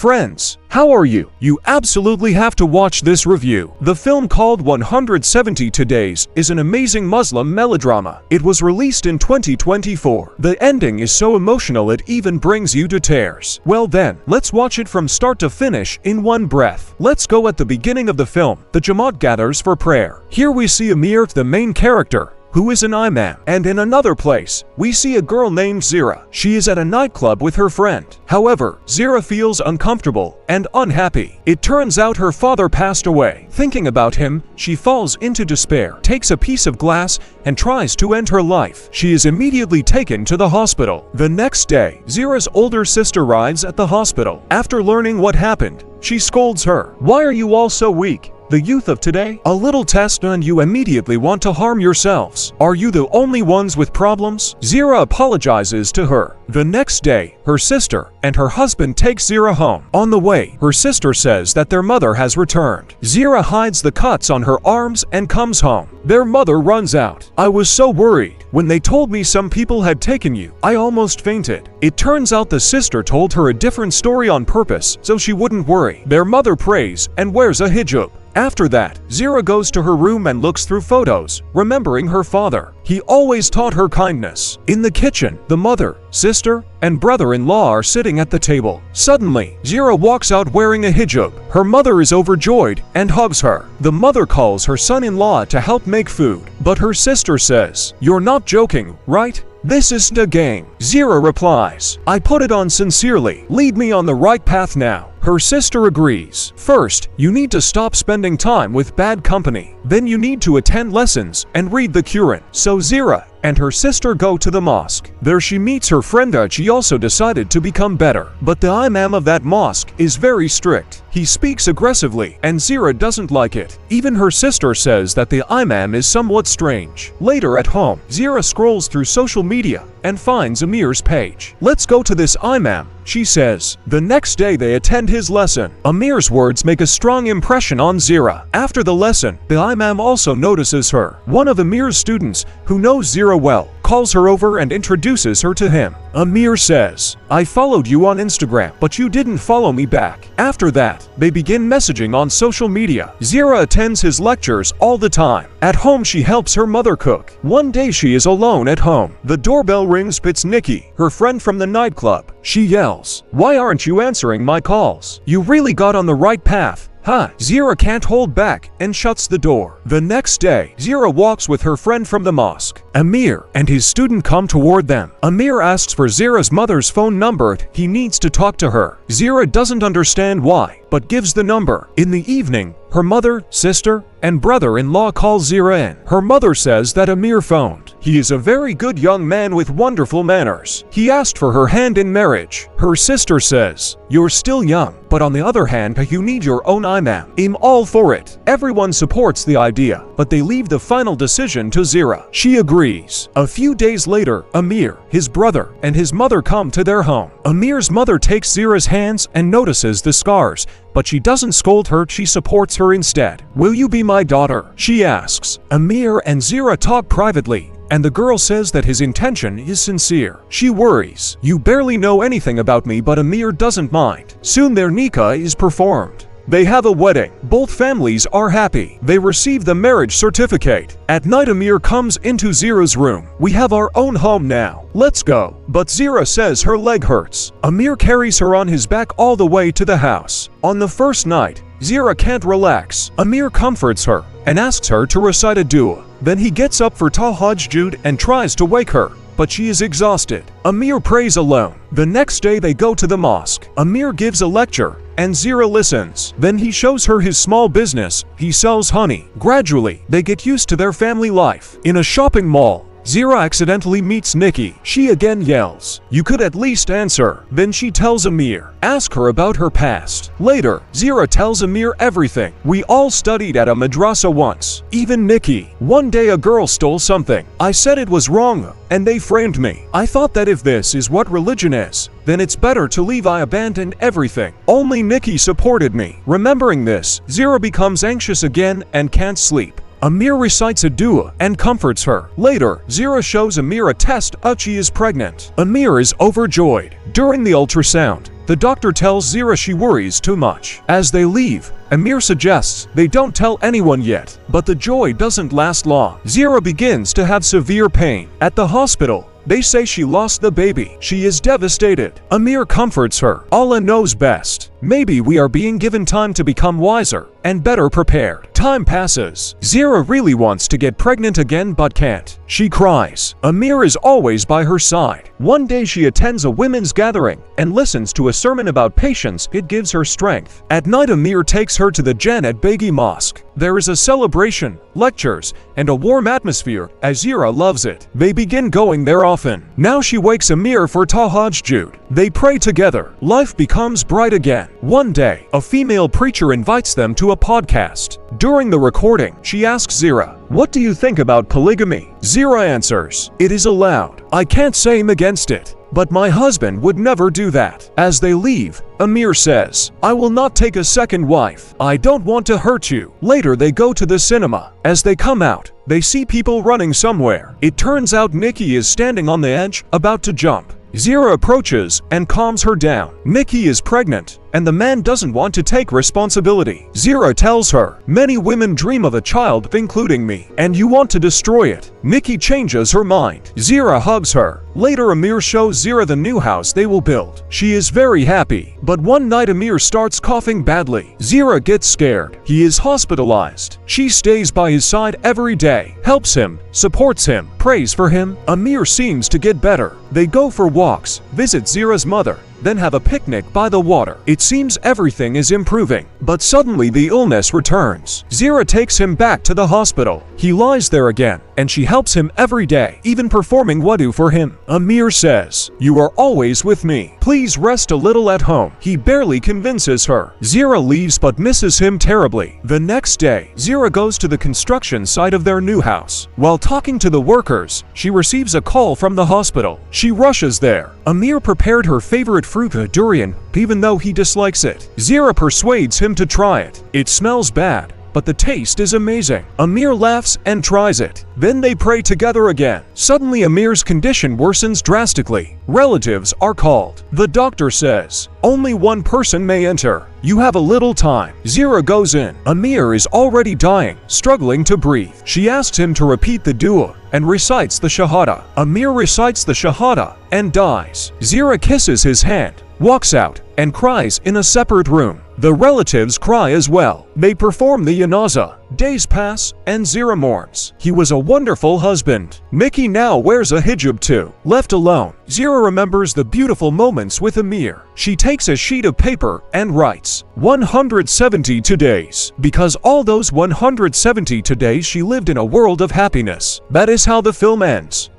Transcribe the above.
Friends, how are you? You absolutely have to watch this review. The film called 172 Days is an amazing Muslim melodrama. It was released in 2024. The ending is so emotional it even brings you to tears. Well then, let's watch it from start to finish in one breath. Let's go at the beginning of the film. The jamaat gathers for prayer. Here we see Amir, the main character, who is an imam, and in another place, we see a girl named Zira. She is at a nightclub with her friend. However, Zira feels uncomfortable and unhappy. It turns out her father passed away. Thinking about him, she falls into despair, takes a piece of glass, and tries to end her life. She is immediately taken to the hospital. The next day, Zira's older sister arrives at the hospital. After learning what happened, she scolds her. "Why are you all so weak? The youth of today? A little test and you immediately want to harm yourselves. Are you the only ones with problems?" Zira apologizes to her. The next day, her sister and her husband take Zira home. On the way, her sister says that their mother has returned. Zira hides the cuts on her arms and comes home. Their mother runs out. "I was so worried. When they told me some people had taken you, I almost fainted." It turns out the sister told her a different story on purpose so she wouldn't worry. Their mother prays and wears a hijab. After that, Zira goes to her room and looks through photos, remembering her father. He always taught her kindness. In the kitchen, the mother, sister, and brother-in-law are sitting at the table. Suddenly, Zira walks out wearing a hijab. Her mother is overjoyed and hugs her. The mother calls her son-in-law to help make food, but her sister says, "You're not joking, right? This isn't a game." Zira replies, "I put it on sincerely. Lead me on the right path now." Her sister agrees. "First, you need to stop spending time with bad company. Then you need to attend lessons and read the Quran." So Zira and her sister go to the mosque. There she meets her friend. She also decided to become better. But the imam of that mosque is very strict. He speaks aggressively and Zira doesn't like it. Even her sister says that the imam is somewhat strange. Later at home, Zira scrolls through social media and finds Amir's page. "Let's go to this imam," she says. The next day they attend his lesson. Amir's words make a strong impression on Zira. After the lesson, the imam also notices her. One of Amir's students, who knows Zira well, calls her over and introduces her to him. Amir says, "I followed you on Instagram, but you didn't follow me back." After that, they begin messaging on social media. Zira attends his lectures all the time. At home, she helps her mother cook. One day she is alone at home. The doorbell rings. It's Nikki, her friend from the nightclub. She yells, "Why aren't you answering my calls? You really got on the right path, huh?" Zira can't hold back and shuts the door. The next day, Zira walks with her friend from the mosque. Amir and his student come toward them. Amir asks for Zira's mother's phone number. He needs to talk to her. Zira doesn't understand why, but gives the number. In the evening, her mother, sister, and brother-in-law call Zira in. Her mother says that Amir phoned. He is a very good young man with wonderful manners. He asked for her hand in marriage. Her sister says, "You're still young, but on the other hand, you need your own imam." I'm all for it. Everyone supports the idea, but they leave the final decision to Zira. She agrees. A few days later, Amir, his brother, and his mother come to their home. Amir's mother takes Zira's hands and notices the scars, but she doesn't scold her, she supports her instead. "Will you be my daughter?" she asks. Amir and Zira talk privately, and the girl says that his intention is sincere. She worries. "You barely know anything about me," but Amir doesn't mind. Soon their nikah is performed. They have a wedding. Both families are happy. They receive the marriage certificate. At night, Amir comes into Zira's room. "We have our own home now. Let's go." But Zira says her leg hurts. Amir carries her on his back all the way to the house. On the first night, Zira can't relax. Amir comforts her and asks her to recite a dua. Then he gets up for tahajjud and tries to wake her, but she is exhausted. Amir prays alone. The next day they go to the mosque. Amir gives a lecture and Zira listens. Then he shows her his small business. He sells honey. Gradually, they get used to their family life. In a shopping mall, Zira accidentally meets Nikki. She again yells, "You could at least answer." Then she tells Amir, "Ask her about her past." Later, Zira tells Amir everything. "We all studied at a madrasa once. Even Nikki. One day a girl stole something. I said it was wrong, and they framed me. I thought that if this is what religion is, then it's better to leave. I abandoned everything. Only Nikki supported me." Remembering this, Zira becomes anxious again and can't sleep. Amir recites a dua and comforts her. Later, Zira shows Amir a test. She is pregnant. Amir is overjoyed. During the ultrasound, The doctor tells Zira she worries too much. As they leave, Amir suggests they don't tell anyone yet, but the joy doesn't last long. Zira begins to have severe pain. At the hospital, they say she lost the baby. She is devastated. Amir comforts her. Allah knows best. Maybe we are being given time to become wiser and better prepared. Time passes. Zira really wants to get pregnant again but can't. She cries. Amir is always by her side. One day she attends a women's gathering and listens to a sermon about patience. It gives her strength. At night, Amir takes her to the Jannat Begi Mosque. There is a celebration, lectures, and a warm atmosphere, as Zira loves it. They begin going there often. Now she wakes Amir for tahajjud. They pray together. Life becomes bright again. One day, a female preacher invites them to a podcast. During the recording, she asks Zira, "What do you think about polygamy?" Zira answers, "It is allowed. I can't say I'm against it, but my husband would never do that." As they leave, Amir says, "I will not take a second wife. I don't want to hurt you." Later they go to the cinema. As they come out, they see people running somewhere. It turns out Nikki is standing on the edge, about to jump. Zira approaches and calms her down. Nikki is pregnant, and the man doesn't want to take responsibility. Zira tells her, "Many women dream of a child, including me, and you want to destroy it." Nikki changes her mind. Zira hugs her. Later, Amir shows Zira the new house they will build. She is very happy, but one night Amir starts coughing badly. Zira gets scared. He is hospitalized. She stays by his side every day, helps him, supports him, prays for him. Amir seems to get better. They go for walks, visit Zira's mother, then have a picnic by the water. It seems everything is improving, but suddenly the illness returns. Zira takes him back to the hospital. He lies there again, and she helps him every day, even performing wudu for him. Amir says, "You are always with me. Please rest a little at home." He barely convinces her. Zira leaves but misses him terribly. The next day, Zira goes to the construction site of their new house. While talking to the workers, she receives a call from the hospital. She rushes there. Amir prepared her favorite fruit, a durian, even though he dislikes it. Zira persuades him to try it. It smells bad, but the taste is amazing. Amir laughs and tries it. Then they pray together again. Suddenly Amir's condition worsens drastically. Relatives are called. The doctor says, "Only one person may enter. You have a little time." Zira goes in. Amir is already dying, struggling to breathe. She asks him to repeat the dua and recites the shahada. Amir recites the shahada and dies. Zira kisses his hand, walks out, and cries in a separate room. The relatives cry as well. They perform the janaza. Days pass, and Zira mourns. He was a wonderful husband. Nikki now wears a hijab too. Left alone, Zira remembers the beautiful moments with Amir. She takes a sheet of paper and writes 172 days, because all those 172 days she lived in a world of happiness. That is how the film ends.